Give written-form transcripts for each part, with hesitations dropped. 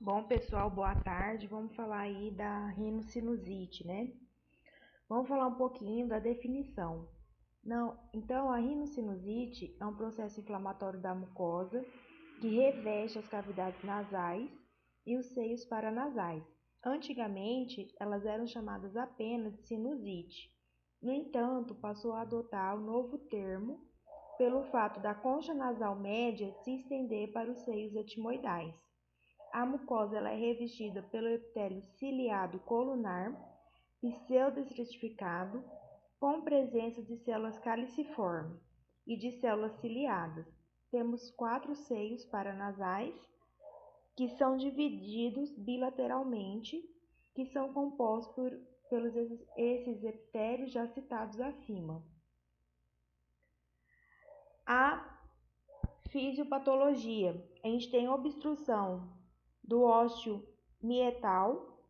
Bom, pessoal, boa tarde. Vamos falar aí da rinocinusite, né? Vamos falar um pouquinho da definição. Então, a rinocinusite é um processo inflamatório da mucosa que reveste as cavidades nasais e os seios paranasais. Antigamente, elas eram chamadas apenas de sinusite. No entanto, passou a adotar o novo termo pelo fato da concha nasal média se estender para os seios etimoidais. A mucosa ela é revestida pelo epitélio ciliado colunar, pseudoestratificado, com presença de células caliciformes e de células ciliadas. Temos 4 seios paranasais, que são divididos bilateralmente, que são compostos pelos esses epitélios já citados acima. A fisiopatologia. A gente tem obstrução do ósseo mietal,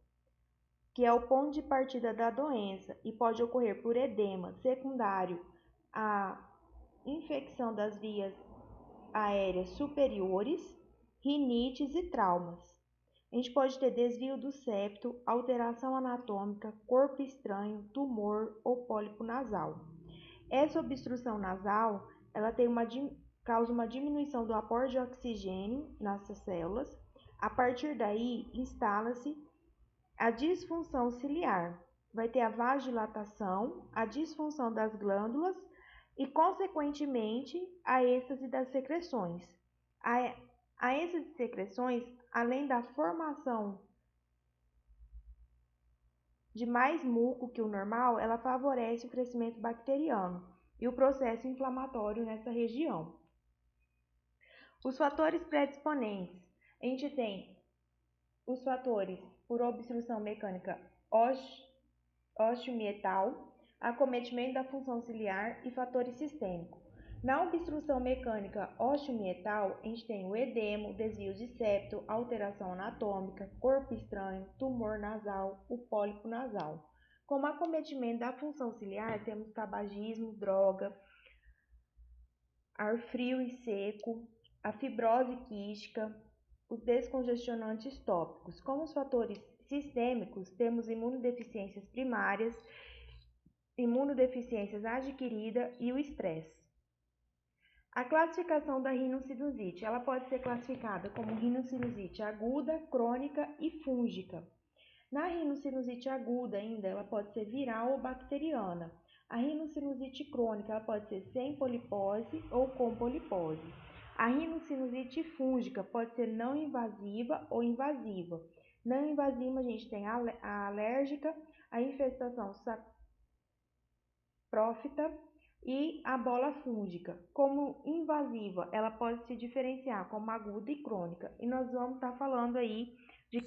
que é o ponto de partida da doença e pode ocorrer por edema secundário à infecção das vias aéreas superiores, rinites e traumas. A gente pode ter desvio do septo, alteração anatômica, corpo estranho, tumor ou pólipo nasal. Essa obstrução nasal, ela causa uma diminuição do aporte de oxigênio nessas células. A partir daí, instala-se a disfunção ciliar. Vai ter a vasodilatação, a disfunção das glândulas e, consequentemente, a êxtase das secreções. A êxtase de secreções, além da formação de mais muco que o normal, ela favorece o crescimento bacteriano e o processo inflamatório nessa região. Os fatores predisponentes. A gente tem os fatores por obstrução mecânica ósseo-mietal, acometimento da função ciliar e fatores sistêmicos. Na obstrução mecânica ósseo-mietal, a gente tem o edema, desvio de septo, alteração anatômica, corpo estranho, tumor nasal, o pólipo nasal. Como acometimento da função ciliar, temos tabagismo, droga, ar frio e seco, a fibrose quística, os descongestionantes tópicos. Como os fatores sistêmicos, temos imunodeficiências primárias, imunodeficiências adquiridas e o estresse. A classificação da rinocinusite, ela pode ser classificada como rinocinusite aguda, crônica e fúngica. Na rinocinusite aguda ainda, ela pode ser viral ou bacteriana. A rinocinusite crônica, ela pode ser sem polipose ou com polipose. A rinocinusite fúngica pode ser não invasiva ou invasiva. Não invasiva, a gente tem a alérgica, a infestação saprófita e a bola fúngica. Como invasiva, ela pode se diferenciar como aguda e crônica. E nós vamos estar falando aí de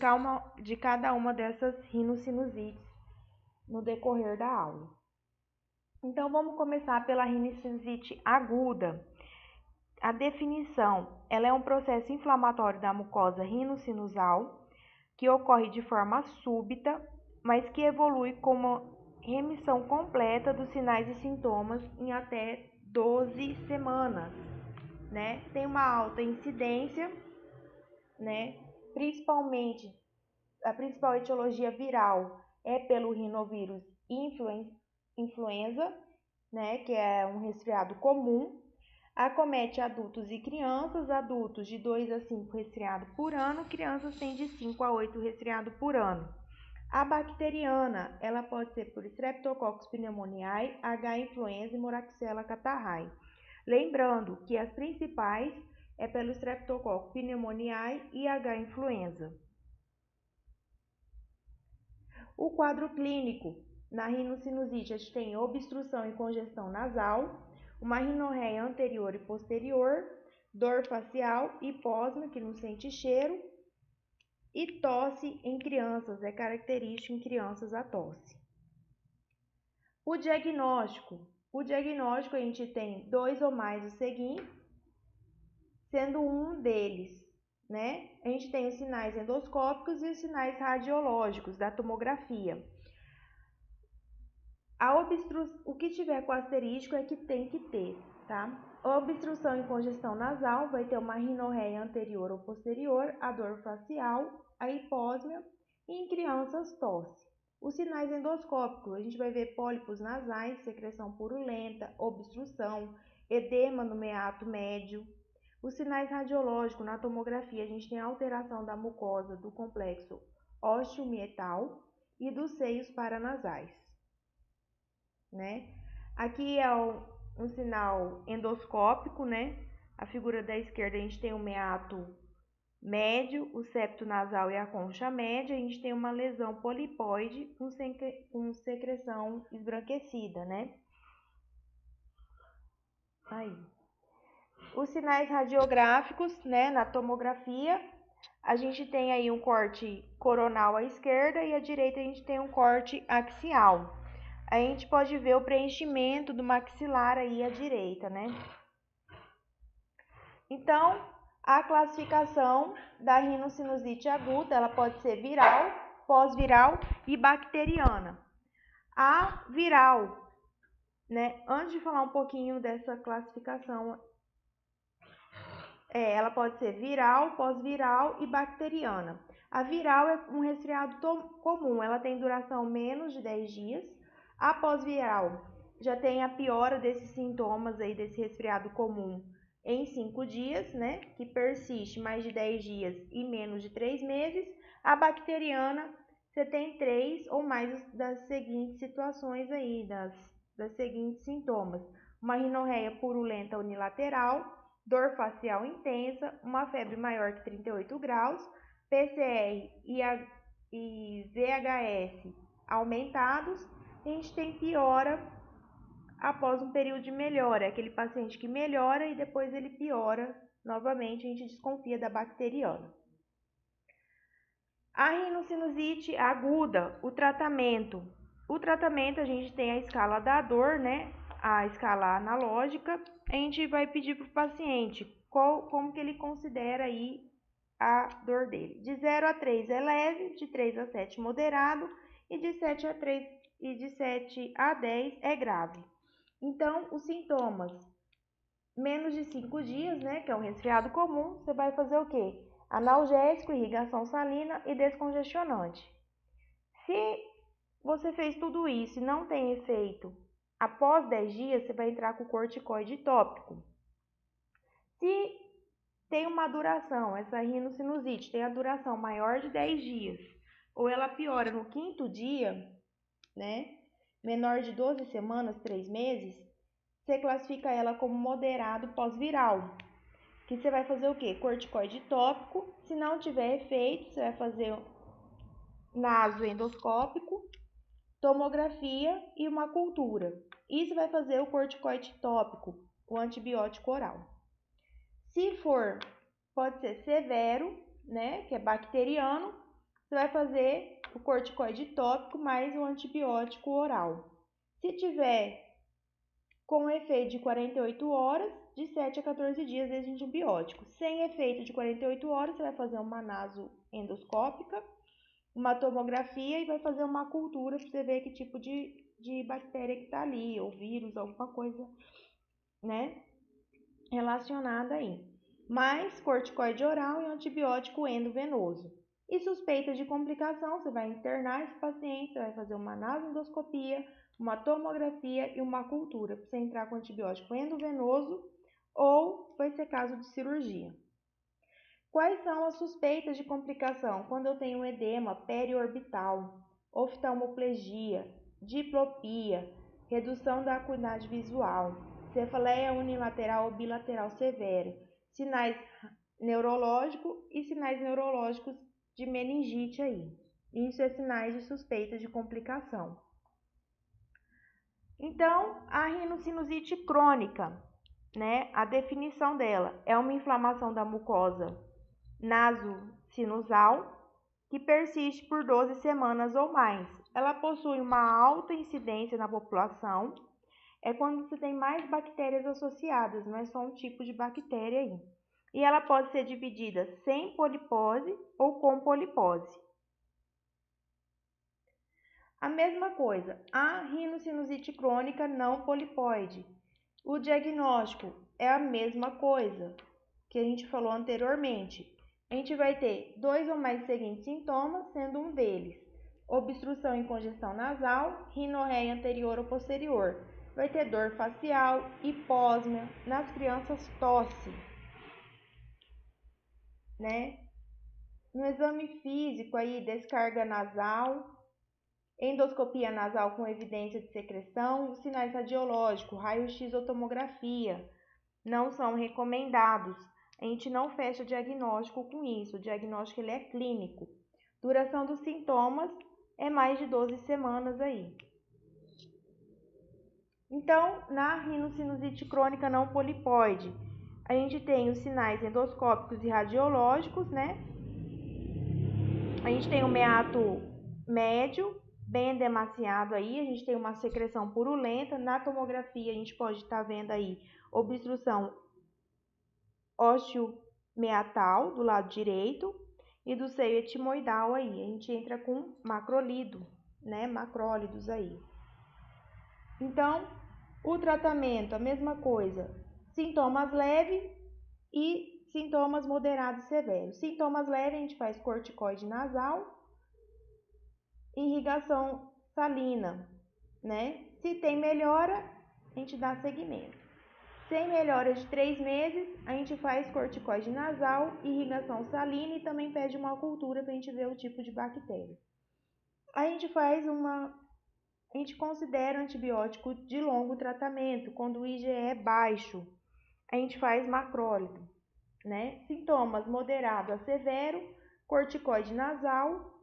cada uma dessas rinocinusites no decorrer da aula. Então, vamos começar pela rinocinusite aguda. A definição, ela é um processo inflamatório da mucosa rinocinusal que ocorre de forma súbita, mas que evolui com uma remissão completa dos sinais e sintomas em até 12 semanas, né? Tem uma alta incidência, né? Principalmente, a principal etiologia viral é pelo rinovírus influenza, né? Que é um resfriado comum. Acomete adultos e crianças, adultos de 2 a 5 resfriados por ano, crianças têm de 5 a 8 resfriados por ano. A bacteriana, ela pode ser por Streptococcus pneumoniae, H. influenza e Moraxella catarrhae. Lembrando que as principais é pelo Streptococcus pneumoniae e H. influenza. O quadro clínico, na rinocinusite, a gente tem obstrução e congestão nasal, uma rinorreia anterior e posterior, dor facial, hiposma, que não sente cheiro, e tosse em crianças, é característico em crianças a tosse. O diagnóstico a gente tem 2 ou mais os seguintes, sendo um deles, né? A gente tem os sinais endoscópicos e os sinais radiológicos da tomografia. O que tiver com asterisco é que tem que ter, tá? Obstrução e congestão nasal, vai ter uma rinorreia anterior ou posterior, a dor facial, a hiposmia e em crianças tosse. Os sinais endoscópicos, a gente vai ver pólipos nasais, secreção purulenta, obstrução, edema no meato médio. Os sinais radiológicos, na tomografia, a gente tem alteração da mucosa do complexo ósseo-mietal e dos seios paranasais, né? Aqui é um sinal endoscópico, né? A figura da esquerda a gente tem o meato médio, o septo nasal e a concha média. A gente tem uma lesão polipoide com secreção esbranquecida, né? Aí. Os sinais radiográficos, né? Na tomografia, a gente tem aí um corte coronal à esquerda e à direita a gente tem um corte axial. A gente pode ver o preenchimento do maxilar aí à direita, né? Então, a classificação da rinocinusite aguda, ela pode ser viral, pós-viral e bacteriana. A viral, né? Antes de falar um pouquinho dessa classificação, ela pode ser viral, pós-viral e bacteriana. A viral é um resfriado comum, ela tem duração menos de 10 dias. A pós-viral já tem a piora desses sintomas aí desse resfriado comum em 5 dias, né? Que persiste mais de 10 dias e menos de 3 meses. A bacteriana, você tem 3 ou mais das seguintes situações aí, das seguintes sintomas. Uma rinorreia purulenta unilateral, dor facial intensa, uma febre maior que 38 graus, PCR e VHS aumentados. A gente tem piora após um período de melhora, aquele paciente que melhora e depois ele piora novamente, a gente desconfia da bacteriana. A rinocinusite aguda, o tratamento. O tratamento a gente tem a escala da dor, né? A escala analógica. A gente vai pedir para o paciente como que ele considera aí a dor dele. De 0 a 3 é leve, de 3 a 7 moderado e de 7 a 3 e de 7 a 10 é grave. Então, os sintomas, menos de 5 dias, né, que é um resfriado comum, você vai fazer o quê? Analgésico, irrigação salina e descongestionante. Se você fez tudo isso e não tem efeito, após 10 dias, você vai entrar com corticoide tópico. Se tem uma duração, essa rinocinusite tem a duração maior de 10 dias, ou ela piora no 5º dia, né, menor de 12 semanas, 3 meses, você classifica ela como moderado pós-viral. Que você vai fazer o quê? Corticoide tópico. Se não tiver efeito, você vai fazer nasoendoscópico, tomografia e uma cultura. Isso vai fazer o corticoide tópico, o antibiótico oral. Se for, pode ser severo, né, que é bacteriano, você vai fazer o corticoide tópico mais o antibiótico oral. Se tiver com efeito de 48 horas, de 7 a 14 dias de antibiótico. Sem efeito de 48 horas, você vai fazer uma nasoendoscópica, uma tomografia e vai fazer uma cultura para você ver que tipo de bactéria que está ali, ou vírus, alguma coisa, né, relacionada aí. Mais corticoide oral e antibiótico endovenoso. E suspeita de complicação, você vai internar esse paciente, você vai fazer uma nasoendoscopia, uma tomografia e uma cultura para você entrar com antibiótico endovenoso ou vai ser caso de cirurgia. Quais são as suspeitas de complicação? Quando eu tenho edema periorbital, oftalmoplegia, diplopia, redução da acuidade visual, cefaleia unilateral ou bilateral severa, sinais neurológicos e sinais neurológicos de meningite aí. Isso é sinais de suspeita de complicação. Então, a rinocinusite crônica, né? A definição dela é uma inflamação da mucosa nasosinusal que persiste por 12 semanas ou mais. Ela possui uma alta incidência na população. É quando você tem mais bactérias associadas, não é só um tipo de bactéria aí. E ela pode ser dividida sem polipose ou com polipose. A mesma coisa, a rinocinusite crônica não polipoide. O diagnóstico é a mesma coisa que a gente falou anteriormente. A gente vai ter 2 ou mais seguintes sintomas, sendo um deles obstrução e congestão nasal, rinorreia anterior ou posterior. Vai ter dor facial, hiposmia, nas crianças tosse, né? No exame físico aí, descarga nasal, endoscopia nasal com evidência de secreção, sinais radiológicos, raio-x ou tomografia, não são recomendados. A gente não fecha diagnóstico com isso, o diagnóstico ele é clínico. Duração dos sintomas é mais de 12 semanas aí. Então, na rinocinusite crônica não polipoide, a gente tem os sinais endoscópicos e radiológicos, né? A gente tem o meato médio, bem edemaciado aí, a gente tem uma secreção purulenta. Na tomografia, a gente pode estar vendo aí obstrução osteomeatal do lado direito e do seio etimoidal aí. A gente entra com macrolido, né? Macrólidos aí. Então, o tratamento, a mesma coisa, sintomas leves e sintomas moderados e severos. Sintomas leves, a gente faz corticoide nasal, irrigação salina, né? Se tem melhora, a gente dá seguimento. Sem melhora de 3 meses, a gente faz corticoide nasal, irrigação salina e também pede uma cultura para a gente ver o tipo de bactéria. A gente considera antibiótico de longo tratamento, quando o IgE é baixo. A gente faz macrólito, né? Sintomas moderado a severo, corticoide nasal,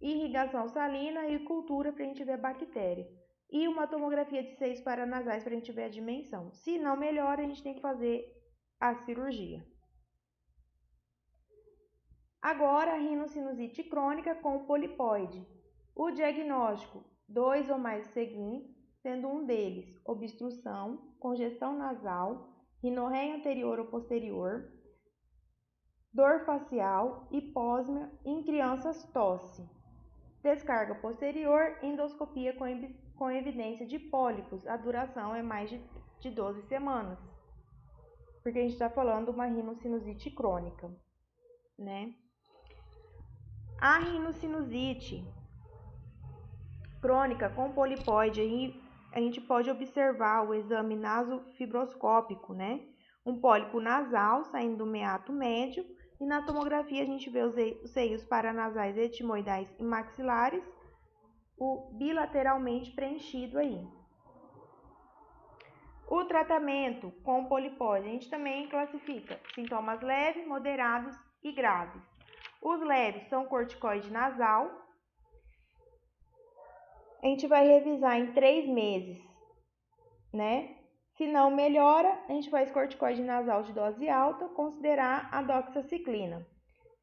irrigação salina e cultura para a gente ver a bactéria. E uma tomografia de seios paranasais para a gente ver a dimensão. Se não melhora, a gente tem que fazer a cirurgia. Agora, a rinocinusite crônica com polipoide. O diagnóstico, 2 ou mais seguintes, sendo um deles obstrução, congestão nasal, rinorreia anterior ou posterior, dor facial, hiposmia, em crianças tosse. Descarga posterior, endoscopia com evidência de pólipos. A duração é mais de 12 semanas, porque a gente está falando de uma rinocinusite crônica, né? A rinocinusite crônica com polipoide, aí a gente pode observar o exame nasofibroscópico, né? Um pólipo nasal saindo do meato médio, e na tomografia a gente vê os seios paranasais etimoidais e maxilares, o bilateralmente preenchido aí. O tratamento com polipoide, a gente também classifica sintomas leves, moderados e graves. Os leves são corticoide nasal. A gente vai revisar em 3 meses, né? Se não melhora, a gente faz corticoide nasal de dose alta, considerar a doxaciclina.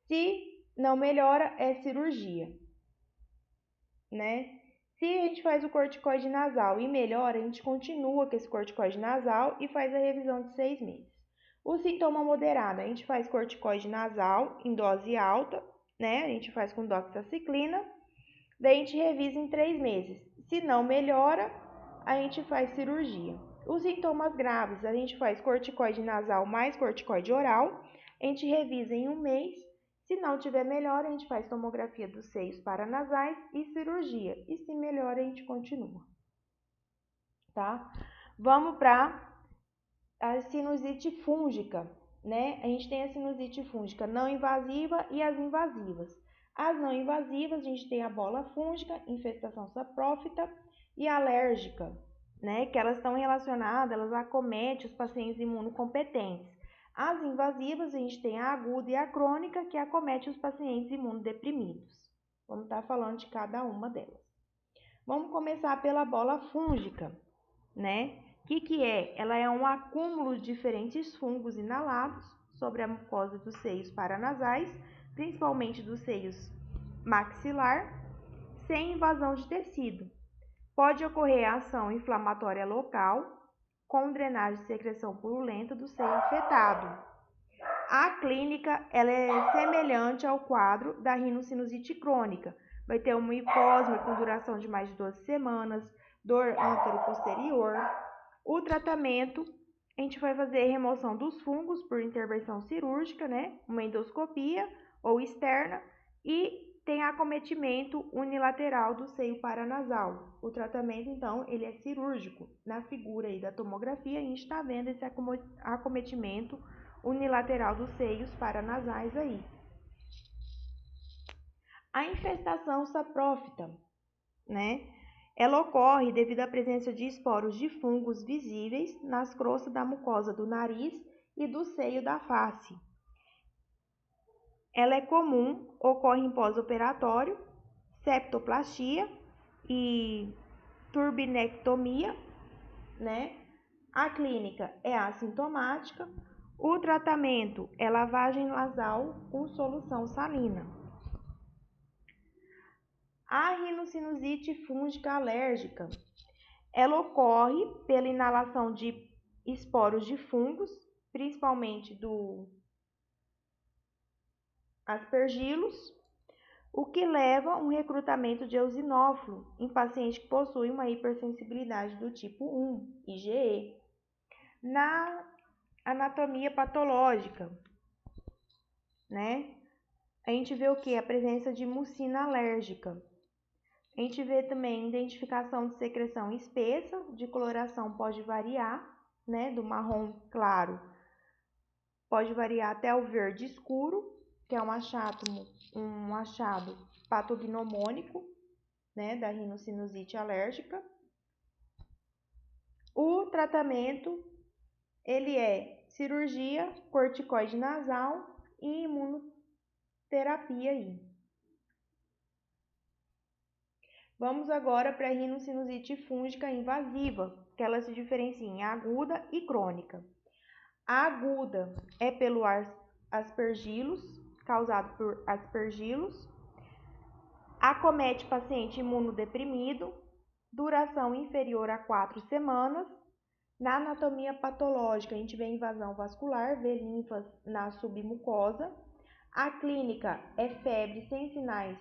Se não melhora, é cirurgia, né? Se a gente faz o corticoide nasal e melhora, a gente continua com esse corticoide nasal e faz a revisão de 6 meses. O sintoma moderado, a gente faz corticoide nasal em dose alta, né? A gente faz com doxaciclina, daí a gente revisa em 3 meses. Se não melhora, a gente faz cirurgia. Os sintomas graves, a gente faz corticoide nasal mais corticoide oral, a gente revisa em 1 mês. Se não tiver melhora, a gente faz tomografia dos seios paranasais e cirurgia. E se melhora, a gente continua, tá? Vamos para a sinusite fúngica, né? A gente tem a sinusite fúngica não invasiva e as invasivas. As não invasivas, a gente tem a bola fúngica, infestação saprófita e alérgica, né? Que elas estão relacionadas, elas acometem os pacientes imunocompetentes. As invasivas, a gente tem a aguda e a crônica, que acomete os pacientes imunodeprimidos. Vamos estar falando de cada uma delas. Vamos começar pela bola fúngica, né? O que é? Ela é um acúmulo de diferentes fungos inalados sobre a mucosa dos seios paranasais, principalmente dos seios maxilar, sem invasão de tecido. Pode ocorrer ação inflamatória local, com drenagem e secreção purulenta do seio afetado. A clínica ela é semelhante ao quadro da rinocinusite crônica. Vai ter uma hiposmia com duração de mais de 12 semanas, dor antero-posterior. O tratamento A gente vai fazer remoção dos fungos por intervenção cirúrgica, né? Uma endoscopia ou externa, e tem acometimento unilateral do seio paranasal. O tratamento, então, ele é cirúrgico. Na figura aí da tomografia, a gente está vendo esse acometimento unilateral dos seios paranasais aí. A infestação saprófita, né? Ela ocorre devido à presença de esporos de fungos visíveis nas crostas da mucosa do nariz e do seio da face. Ela é comum, ocorre em pós-operatório, septoplastia e turbinectomia, né? A clínica é assintomática. O tratamento é lavagem nasal com solução salina. A rinocinusite fúngica alérgica, ela ocorre pela inalação de esporos de fungos, principalmente do aspergillus, o que leva a um recrutamento de eosinófilo em pacientes que possuem uma hipersensibilidade do tipo 1, IgE. Na anatomia patológica, né? A gente vê o que? A presença de mucina alérgica. A gente vê também identificação de secreção espessa, de coloração pode variar, né? Do marrom claro, pode variar até o verde escuro, que é um achado patognomônico, né? Da rinocinusite alérgica. O tratamento, ele é cirurgia, corticoide nasal e imunoterapia aí. Vamos agora para a rinocinusite fúngica invasiva, que ela se diferencia em aguda e crônica. A aguda é pelo aspergillus, causado por aspergillus. Acomete paciente imunodeprimido, duração inferior a 4 semanas. Na anatomia patológica, a gente vê invasão vascular, vê linfas na submucosa. A clínica é febre sem sinais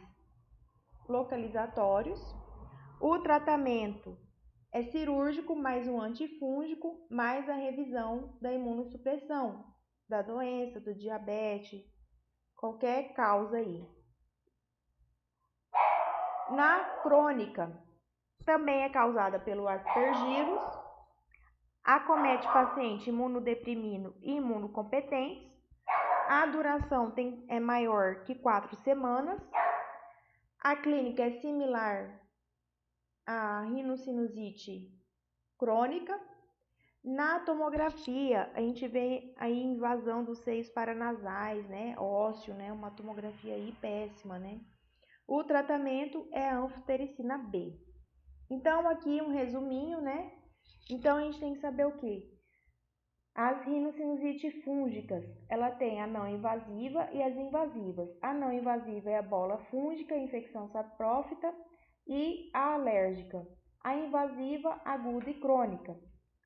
localizatórios. O tratamento é cirúrgico, mais um antifúngico, mais a revisão da imunossupressão, da doença, do diabetes, qualquer causa aí. Na crônica, também é causada pelo aspergillus, acomete paciente imunodeprimido e imunocompetentes. A duração é maior que 4 semanas. A clínica é similar à rinocinusite crônica. Na tomografia, a gente vê a invasão dos seios paranasais, né? Ósseo, né? Uma tomografia aí péssima, né? O tratamento é a anfotericina B. Então, aqui um resuminho, né? Então, a gente tem que saber o quê? As rinocinusite fúngicas, ela tem a não invasiva e as invasivas. A não invasiva é a bola fúngica, infecção saprófita, e a alérgica. A invasiva, aguda e crônica.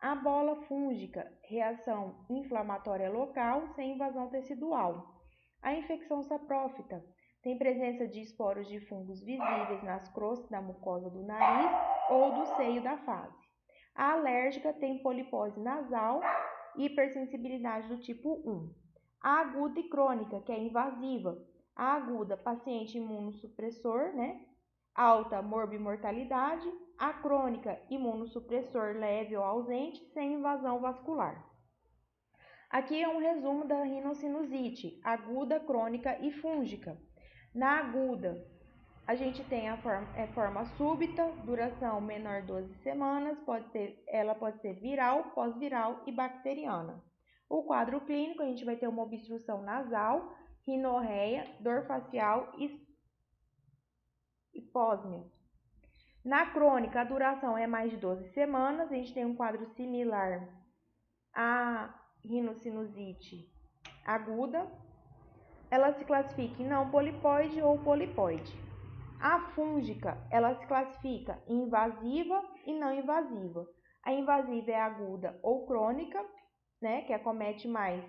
A bola fúngica, reação inflamatória local sem invasão tecidual. A infecção saprófita tem presença de esporos de fungos visíveis nas crostas da mucosa do nariz ou do seio da face. A alérgica tem polipose nasal, hipersensibilidade do tipo 1. A aguda e crônica, que é invasiva. A aguda, paciente imunossupressor, né? Alta morbimortalidade. A crônica, imunossupressor leve ou ausente, sem invasão vascular. Aqui é um resumo da rinocinusite, aguda, crônica e fúngica. Na aguda, a gente tem a forma súbita, duração menor de 12 semanas, ela pode ser viral, pós-viral e bacteriana. O quadro clínico, a gente vai ter uma obstrução nasal, rinorreia, dor facial e hipósmia. Na crônica, a duração é mais de 12 semanas, a gente tem um quadro similar à rinocinusite aguda. Ela se classifica em não polipoide ou polipoide. A fúngica, ela se classifica em invasiva e não invasiva. A invasiva é aguda ou crônica, né, que acomete mais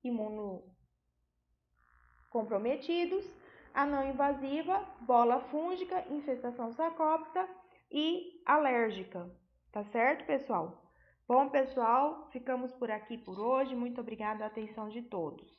imunocomprometidos. A não invasiva, bola fúngica, infestação sacrópita e alérgica. Tá certo, pessoal? Bom, pessoal, ficamos por aqui por hoje. Muito obrigada a atenção de todos.